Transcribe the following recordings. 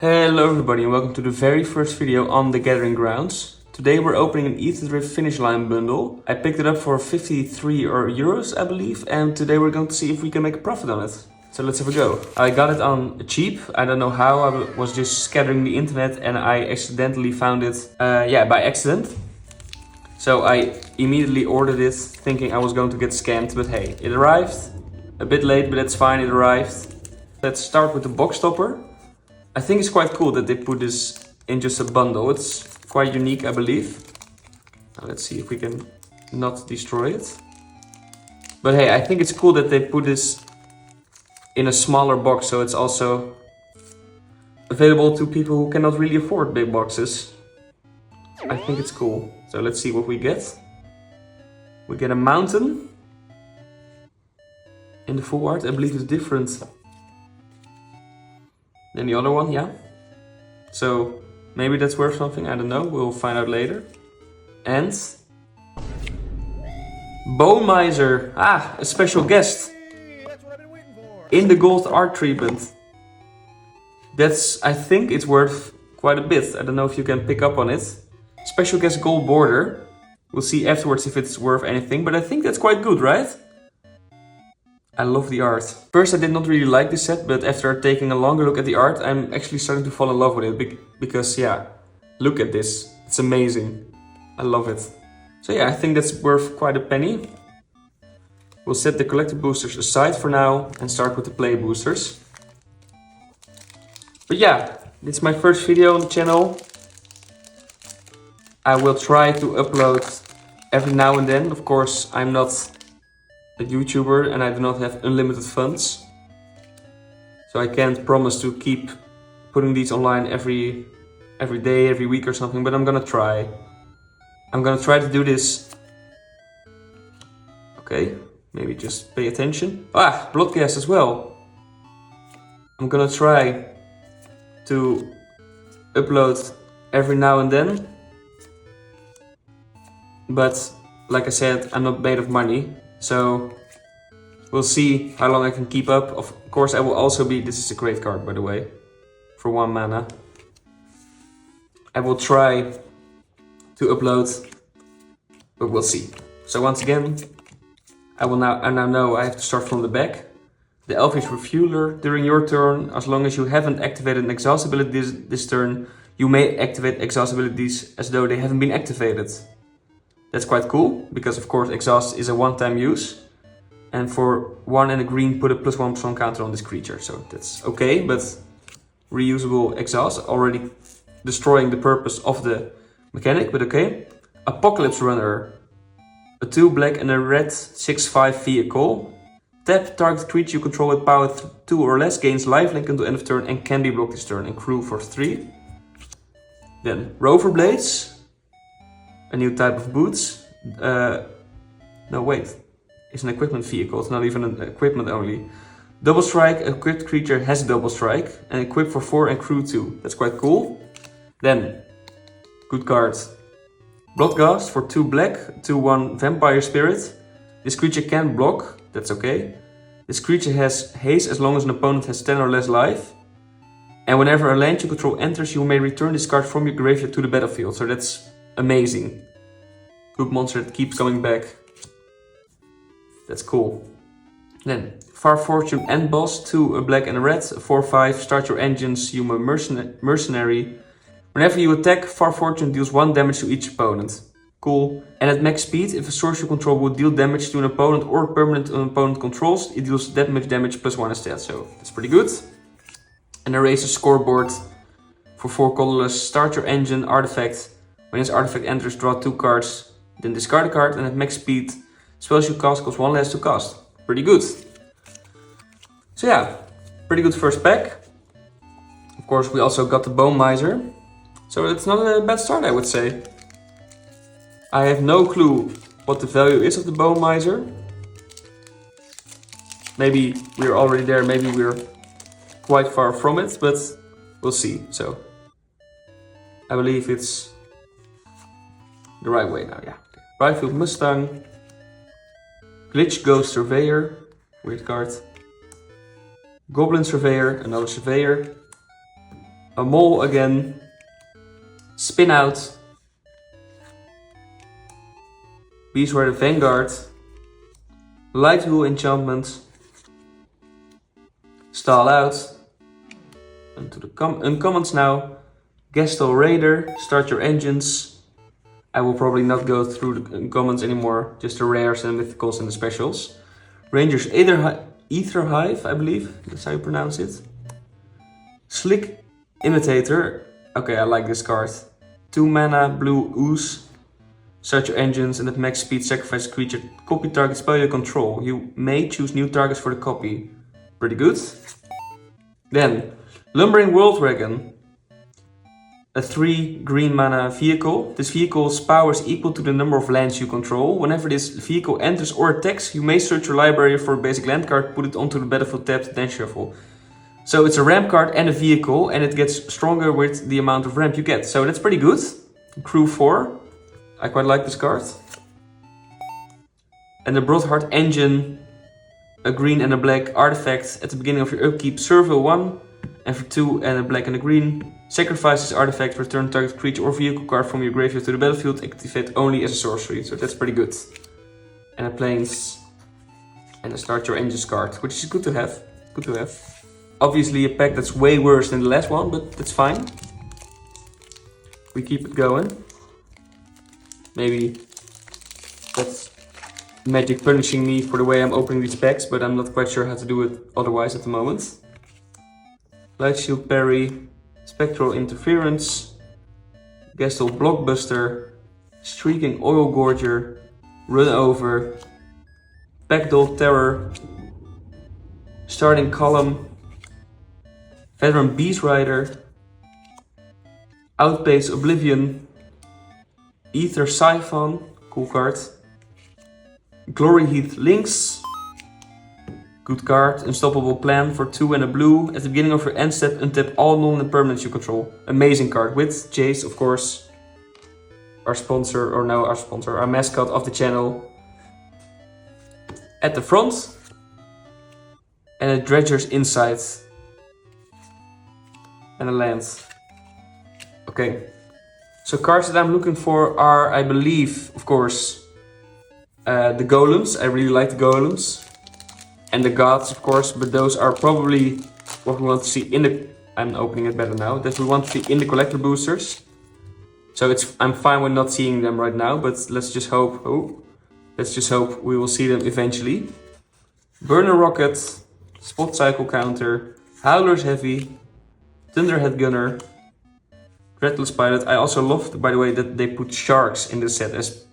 Hello everybody and welcome to the very first video on the Gathering Grounds. Today we're opening an Aetherdrift finish line bundle. I picked it up for 53 euros I believe, and today we're going to see if we can make a profit on it. So let's have a go. I got it on cheap. I don't know how. I was just scattering the internet and I accidentally found it by accident. So I immediately ordered it thinking I was going to get scammed, but hey, it arrived. A bit late, but that's fine, it arrived. Let's start with the box topper. I think it's quite cool that they put this in just a bundle. It's quite unique, I believe. Now let's see if we can not destroy it. But hey, I think it's cool that they put this in a smaller box, so it's also available to people who cannot really afford big boxes. I think it's cool. So let's see what we get. We get a mountain. In the full art, I believe it's different than the other one, yeah. So maybe that's worth something, I don't know, we'll find out later. And Bone Miser, a special guest. That's what I've been waiting for. In the gold art treatment. I think it's worth quite a bit. I don't know if you can pick up on it. Special guest gold border. We'll see afterwards if it's worth anything, but I think that's quite good, right? I love the art. First I did not really like this set, but after taking a longer look at the art, I'm actually starting to fall in love with it. Because yeah, look at this. It's amazing. I love it. So yeah, I think that's worth quite a penny. We'll set the collector boosters aside for now and start with the play boosters. But yeah, it's my first video on the channel. I will try to upload every now and then. Of course, I'm not a YouTuber and I do not have unlimited funds. So I can't promise to keep putting these online every day, every week or something, but I'm gonna try. I'm gonna try to do this. Okay, maybe just pay attention. Bloodcast as well. I'm gonna try to upload every now and then. But like I said, I'm not made of money. So we'll see how long I can keep up. Of course, I will also be... This is a great card, by the way, for 1 mana. I will try to upload, but we'll see. So once again, I now know I have to start from the back. The Elvish Refueler. During your turn, as long as you haven't activated an exhaust ability this turn, you may activate exhaust abilities as though they haven't been activated. That's quite cool, because of course exhaust is a one-time use. And for 1 and a green, put a +1/+1 counter on this creature. So that's okay, but reusable exhaust, already destroying the purpose of the mechanic, but okay. Apocalypse Runner. A 2 black and a red 6/5 vehicle. Tap target creature you control with power 2 or less, gains lifelink until end of turn and can be blocked this turn, and crew for 3. Then Rover Blades. A new type of boots. No wait, it's an equipment vehicle, it's not even an equipment only. Double strike, equipped creature has double strike and equipped for 4 and crew 2. That's quite cool. Then, good card. Bloodghast for 2 black, 2/1 vampire spirit. This creature can block, that's okay. This creature has haste as long as an opponent has 10 or less life. And whenever a land you control enters, you may return this card from your graveyard to the battlefield. So that's amazing. Good monster that keeps coming back. That's cool. Then, Far Fortune End Boss, 2 a black and a red, 4/5, start your engines, human mercenary. Whenever you attack, Far Fortune deals 1 damage to each opponent. Cool. And at max speed, if a source you control would deal damage to an opponent or permanent an opponent controls, it deals that much damage +1 instead, so that's pretty good. And Erase a Scoreboard for 4 colorless, start your engine, artifact. When this artifact enters, draw 2 cards, then discard a card, and at max speed, spells you cast cost 1 less to cast. Pretty good. So yeah, pretty good first pack. Of course, we also got the Bone Miser. So it's not a bad start, I would say. I have no clue what the value is of the Bone Miser. Maybe we're already there, maybe we're quite far from it, but we'll see. So I believe it's the right way now, yeah. Rifle Mustang, Glitch Ghost Surveyor, weird card. Goblin Surveyor, another Surveyor. A mole again. Spin out. Beast Rider Vanguard. Light Wheel enchantment. Stall out. And to the uncommons now. Gestal Raider. Start your engines. I will probably not go through the uncommons anymore. Just the rares and mythicals and the specials. Ranger's Aether Hive, I believe. That's how you pronounce it. Slick Imitator. Okay, I like this card. 2 mana, blue ooze. Start your engines and at max speed sacrifice a creature. Copy target spell you control. You may choose new targets for the copy. Pretty good. Then, Lumbering World Dragon. A 3 green mana vehicle. This vehicle's power is equal to the number of lands you control. Whenever this vehicle enters or attacks, you may search your library for a basic land card, put it onto the battlefield tapped, then shuffle. So it's a ramp card and a vehicle, and it gets stronger with the amount of ramp you get. So that's pretty good. Crew 4. I quite like this card. And the Broadheart Engine. A green and a black artifact. At the beginning of your upkeep, Survey 1. And for 2 and a black and a green. Sacrifice this artifact, return target creature or vehicle card from your graveyard to the battlefield. Activate only as a sorcery. So that's pretty good. And a planes. And a Start Your Engines card, which is good to have. Good to have. Obviously a pack that's way worse than the last one, but that's fine. We keep it going. Maybe that's Magic punishing me for the way I'm opening these packs, but I'm not quite sure how to do it otherwise at the moment. Light Shield Parry, Spectral Interference, Gestal Blockbuster, Streaking Oil Gorger, Run Over, Backdoor Terror, Starting Column, Veteran Beast Rider, Outpace Oblivion, Aether Siphon, cool card, Glory Heath Lynx, good card, Unstoppable Plan for 2 and a blue. At the beginning of your end step, untap all non-permanents you control. Amazing card with Jace, of course, our sponsor, or no, our sponsor, our mascot of the channel. At the front, and a Dredger's Insight, and a land. Okay, so cards that I'm looking for are, I believe, of course, the golems. I really like the golems. And the gods, of course, but those are probably what we want to see in the... I'm opening it better now. That we want to see in the collector boosters. So I'm fine with not seeing them right now, but let's just hope... Oh, let's just hope we will see them eventually. Burner Rocket, Spot Cycle Counter, Howler's Heavy, Thunderhead Gunner, Dreadless Pilot. I also love, by the way, that they put sharks in this set as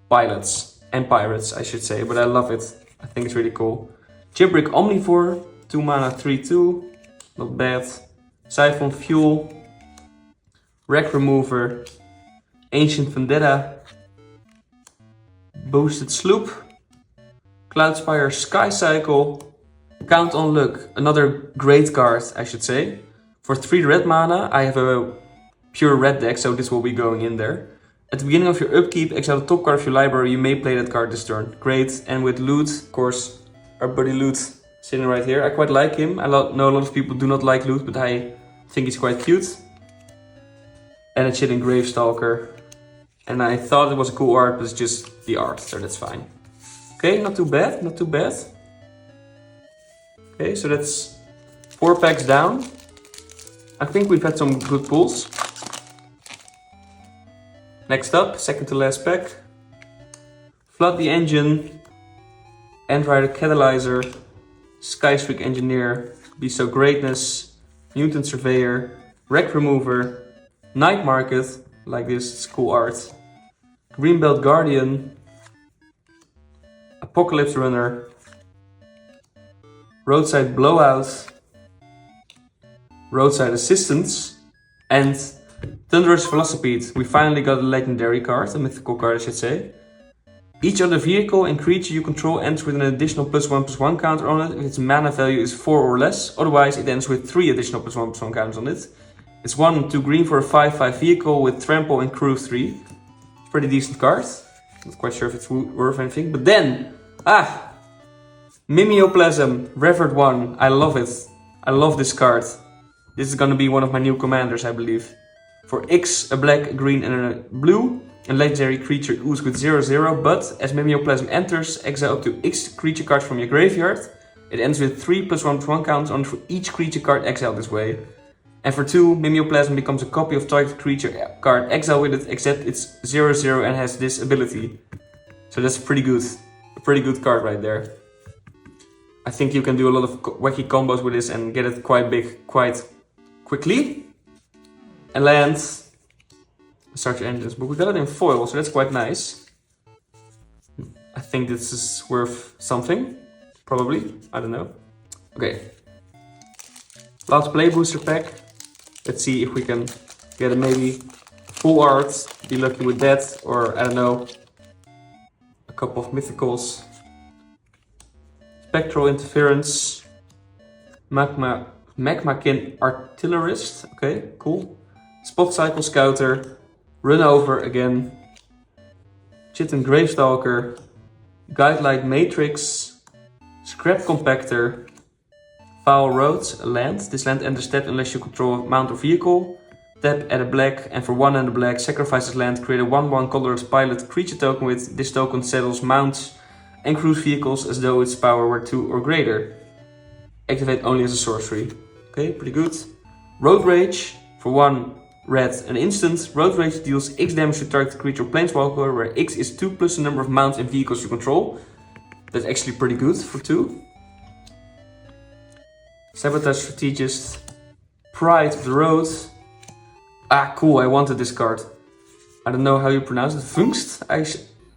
pilots. And pirates, I should say, but I love it. I think it's really cool. Chibrick Omnivore, 2 mana, 3/2, not bad. Siphon Fuel, Wreck Remover, Ancient Vendetta, Boosted Sloop, Cloudspire Sky Cycle, Count on Luck, another great card, I should say. For 3 red mana, I have a pure red deck, so this will be going in there. At the beginning of your upkeep, exile the top card of your library, you may play that card this turn. Great, and with Loot, of course, our buddy Loot sitting right here. I quite like him. I know a lot of people do not like Loot, but I think he's quite cute. And a Chilling Gravestalker. And I thought it was a cool art, but it's just the art, so that's fine. Okay, not too bad, not too bad. Okay, so that's 4 packs down. I think we've had some good pulls. Next up, second to last pack. Flood the Engine, Endrider Catalyzer, Skystreak Engineer, Bestow Greatness, Mutant Surveyor, Wreck Remover, Night Market, like this, it's cool art. Greenbelt Guardian, Apocalypse Runner, Roadside Blowout, Roadside Assistance, and Thunderous Velocipede. We finally got a legendary card, a mythical card I should say. Each other vehicle and creature you control ends with an additional +1/+1 counter on it if its mana value is 4 or less. Otherwise it ends with 3 additional +1/+1 counters on it. It's 1 2 green for a 5/5 vehicle with Trample and Crew 3. Pretty decent card. Not quite sure if it's worth anything. But then, Mimeoplasm, Revered 1. I love it. I love this card. This is gonna be one of my new commanders, I believe. For X, a black, a green, and a blue, a legendary creature ooze with 0/0, but as Mimeoplasm enters, exile up to X creature cards from your graveyard. It ends with 3+1/+1 counters on for each creature card exiled this way. And for 2, Mimeoplasm becomes a copy of target creature card exile with it, except it's 0/0 and has this ability. So that's pretty good. A pretty good card right there. I think you can do a lot of wacky combos with this and get it quite big quite quickly. And land. Start your engines, but we got it in foil, so that's quite nice. I think this is worth something. Probably. I don't know. Okay. Last play booster pack. Let's see if we can get a maybe full art. Be lucky with that, or I don't know. A couple of mythicals. Spectral Interference. Magmakin Artillerist. Okay, cool. Spot Cycle Scouter. Run Over again. Chitin Gravestalker. Guidelight Matrix. Scrap Compactor. Foul Roads, a land. This land enters tap unless you control a mount or vehicle. Tap, add a black, and for 1 and a black, sacrifice this land, create a 1/1 colorless pilot creature token with this token settles mounts and cruise vehicles as though its power were 2 or greater. Activate only as a sorcery. Okay, pretty good. Road Rage, for 1 red, an instant. Road Rage deals X damage to target creature or planeswalker, where X is 2 plus the number of mounts and vehicles you control. That's actually pretty good for 2. Sabotage Strategist. Pride of the Road. Ah, cool, I wanted this card. I don't know how you pronounce it. Vungst,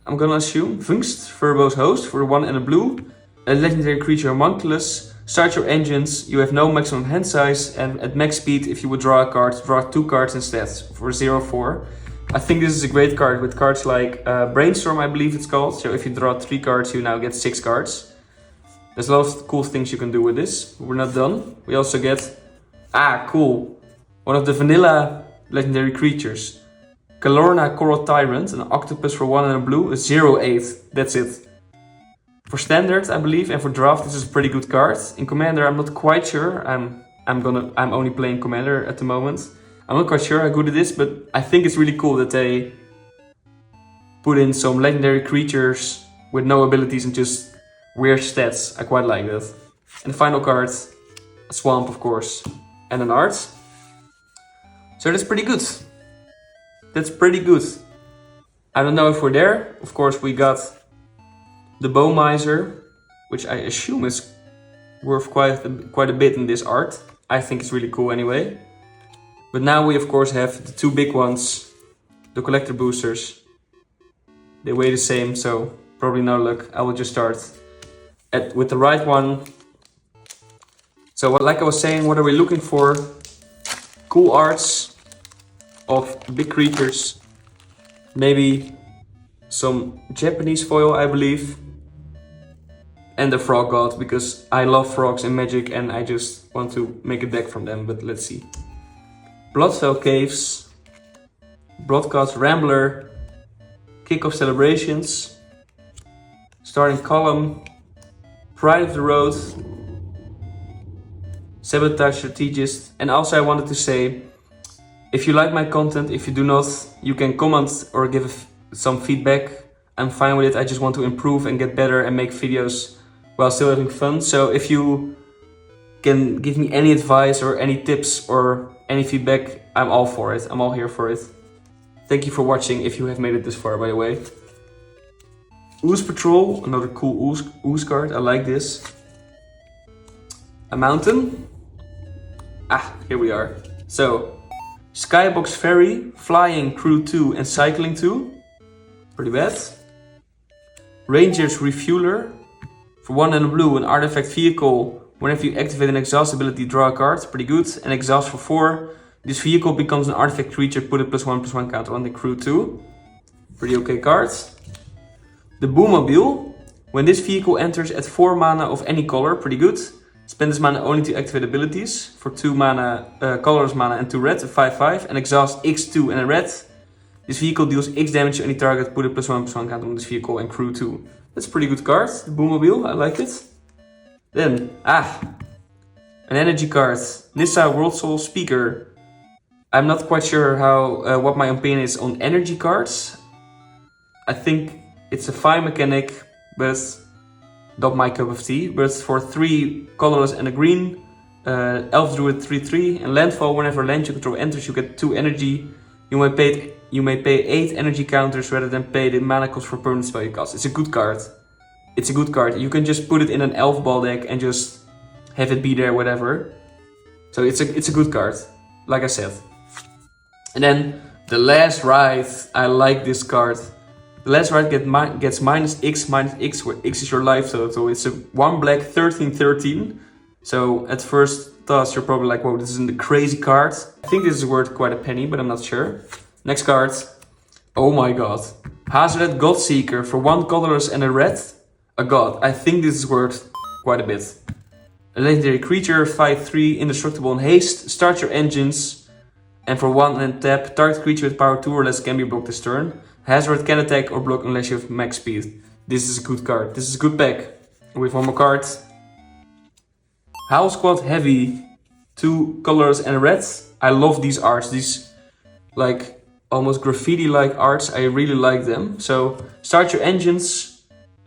I'm gonna assume. Vungst, Verbo's Host, for 1 and a blue. A legendary creature, Homunculus. Start your engines, you have no maximum hand size, and at max speed, if you would draw a card, draw 2 cards instead, for 0/4. I think this is a great card with cards like Brainstorm, I believe it's called. So if you draw 3 cards, you now get 6 cards. There's a lot of cool things you can do with this. We're not done. We also get... Ah, cool. One of the vanilla legendary creatures. Kalorna Coral Tyrant, an octopus for 1 and a blue, a 0/8. That's it. For standard, I believe, and for draft, this is a pretty good card. In Commander, I'm not quite sure. I'm only playing Commander at the moment. I'm not quite sure how good it is, but I think it's really cool that they put in some legendary creatures with no abilities and just weird stats. I quite like that. And the final card, a swamp, of course, and an art. So that's pretty good. That's pretty good. I don't know if we're there. Of course, we got the Bow Miser, which I assume is worth quite a bit in this art. I think it's really cool anyway. But now we of course have the 2 big ones, the collector boosters. They weigh the same, so probably no luck. I will just start with the right one. So like I was saying, what are we looking for? Cool arts of big creatures. Maybe some Japanese foil, I believe. And the Frog God, because I love frogs in Magic and I just want to make a deck from them, but let's see. Bloodfell Caves, Broadcast Rambler, Kick-Off Celebrations, Starting Column, Pride of the Road, Sabotage Strategist, and also I wanted to say, if you like my content, if you do not, you can comment or give some feedback. I'm fine with it, I just want to improve and get better and make videos while still having fun. So if you can give me any advice or any tips or any feedback, I'm all for it. I'm all here for it. Thank you for watching if you have made it this far, by the way. Ooze Patrol, another cool ooze card. I like this. A mountain. Ah, here we are. So, Skybox Ferry, Flying Crew 2 and Cycling 2. Pretty bad. Ranger's Refueler. For 1 and a blue, an artifact vehicle. Whenever you activate an exhaust ability, draw a card. Pretty good. And exhaust for 4. This vehicle becomes an artifact creature, put a +1/+1 counter on the crew 2. Pretty okay card. The Boomobile. When this vehicle enters at 4 mana of any color, pretty good. Spend this mana only to activate abilities. For 2 mana, colorless mana and 2 red, a 5/5. And exhaust X2 and a red. This vehicle deals X damage to any target, put a +1/+1 counter on this vehicle and crew 2. That's a pretty good card, the Boomobile, I like it. Then, An energy card. Nissa World Soul Speaker. I'm not quite sure how what my opinion is on energy cards. I think it's a fine mechanic, but not my cup of tea. But for 3 colorless and a green, Elf Druid 3/3 and landfall. Whenever land you control enters, you get 2 energy. You may pay 8 energy counters rather than pay the mana cost for permanent spell you cast. It's a good card. It's a good card. You can just put it in an elf ball deck and just have it be there, whatever. So it's a good card, like I said. And then the last ride, I like this card. The last ride gets -X, where X is your life total. It's a 1 black 13/13. So at first thoughts you're probably like, whoa, this isn't a crazy card. I think this is worth quite a penny, but I'm not sure. Next card. Oh my god. Hazoret Godseeker for 1 colorless and a red. A god. I think this is worth quite a bit. A legendary creature, 5/3, indestructible and haste. Start your engines. And for 1 and tap, target creature with power 2 or less can be blocked this turn. Hazoret can attack or block unless you have max speed. This is a good card. This is a good pack. We have one more card. Howl Squad Heavy. 2 colors and a red. I love these arts. These like almost graffiti-like arts. I really like them. So start your engines.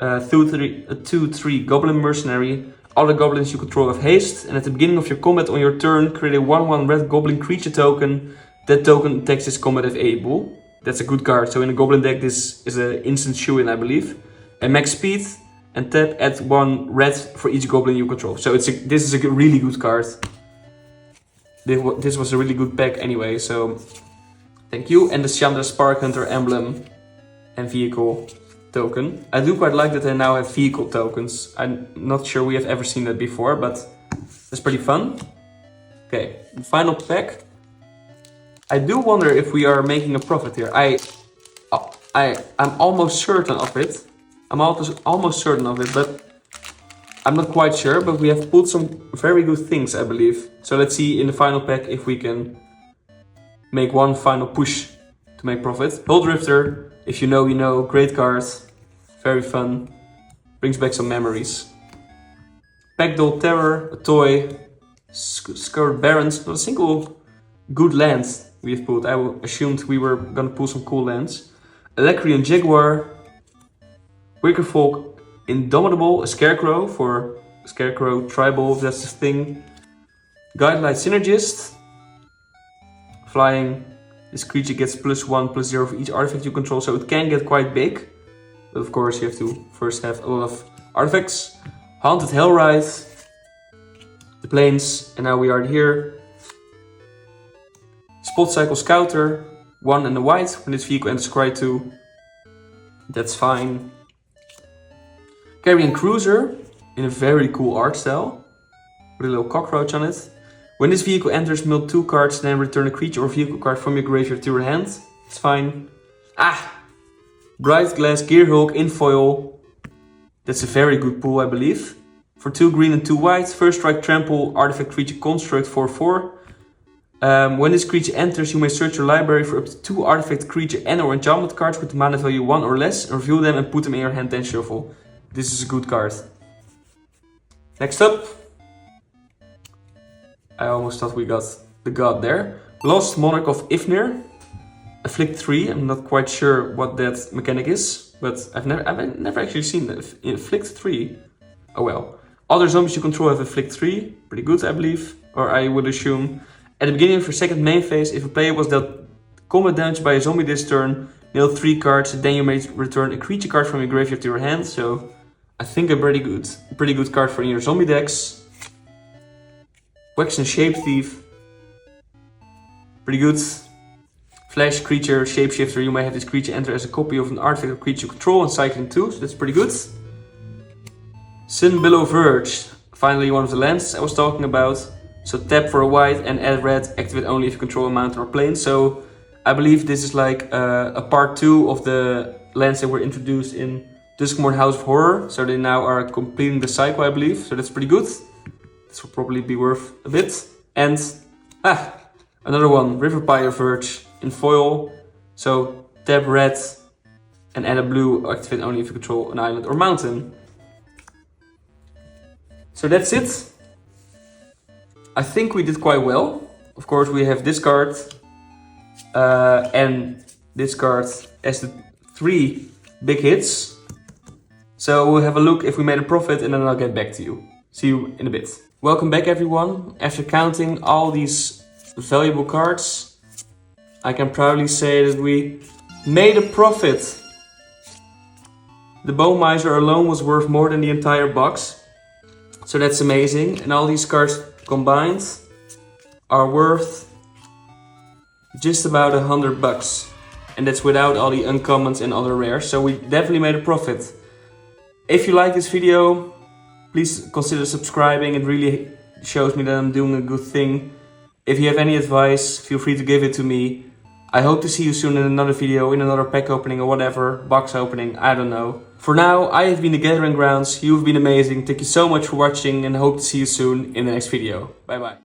2/3 Goblin Mercenary. All the goblins you control have haste, and at the beginning of your combat on your turn, create a 1/1 red goblin creature token. That token attacks this combat if able. That's a good card. So in a goblin deck, this is an instant shoe-in, I believe. And max speed, and tap, add 1 red for each goblin you control. So this is a really good card. This was a really good pack anyway, so thank you. And the Chandra Spark Hunter emblem and vehicle token. I do quite like that they now have vehicle tokens. I'm not sure we have ever seen that before, but that's pretty fun. Okay, the final pack. I do wonder if we are making a profit here. I'm almost certain of it. I'm almost certain of it, but I'm not quite sure. But we have pulled some very good things, I believe. So let's see in the final pack if we can make one final push to make profit. Aetherdrifter, if you know, you know. Great card. Very fun. Brings back some memories. Packdoll Terror, a toy. Scourge Barons, not a single good land we have pulled. I assumed we were gonna pull some cool lands. Electrian Jaguar. Wickerfolk Indomitable, a Scarecrow for Scarecrow Tribal, if that's the thing. Guidelight Synergist. Flying. This creature gets +1/+0 for each artifact you control, so it can get quite big. But of course you have to first have a lot of artifacts. Haunted Hellride. The Plains, and now we are here. Spot Cycle Scouter. 1 and a white. When this vehicle enters Cry 2. That's fine. Carrion Cruiser in a very cool art style. With a little cockroach on it. When this vehicle enters, mill 2 cards, then return a creature or vehicle card from your graveyard to your hand. It's fine. Bright Glass Gearhulk in foil. That's a very good pull, I believe. For 2 green and 2 white, first strike trample, artifact creature construct 4/4. When this creature enters, you may search your library for up to 2 artifact creature and or enchantment cards with mana value 1 or less, and reveal them and put them in your hand, then shuffle. This is a good card. Next up. I almost thought we got the god there. Lost Monarch of Ifnir. Afflict 3. I'm not quite sure what that mechanic is, but I've never actually seen that. Afflict 3. Oh well. Other zombies you control have Afflict 3. Pretty good, I believe. Or I would assume. At the beginning of your second main phase, if a player was dealt combat damage by a zombie this turn, nail 3 cards, then you may return a creature card from your graveyard to your hand. So I think a pretty good card for your zombie decks. Waxen Shape Thief. Pretty good. Flash Creature, Shapeshifter. You may have this creature enter as a copy of an artifact of creature you control and cycle in 2, so that's pretty good. Sun Billow Verge. Finally one of the lands I was talking about. So tap for a white and add red, activate only if you control a mountain or plain. So I believe this is like a part 2 of the lands that were introduced in Duskmourn House of Horror. So they now are completing the cycle, I believe. So that's pretty good. This will probably be worth a bit. And another one, Riverpire Verge in foil. So tap red and add a blue, activate only if you control an island or mountain. So that's it. I think we did quite well. Of course, we have this card and this card as the 3 big hits. So we'll have a look if we made a profit and then I'll get back to you. See you in a bit. Welcome back everyone. After counting all these valuable cards, I can proudly say that we made a profit. The Bone Miser alone was worth more than the entire box. So that's amazing. And all these cards combined are worth just about $100. And that's without all the uncommons and other rares. So we definitely made a profit. If you like this video, please consider subscribing. It really shows me that I'm doing a good thing. If you have any advice, feel free to give it to me. I hope to see you soon in another video, in another pack opening or whatever, box opening, I don't know. For now, I have been the Gathering Grounds. You've been amazing. Thank you so much for watching and hope to see you soon in the next video. Bye bye.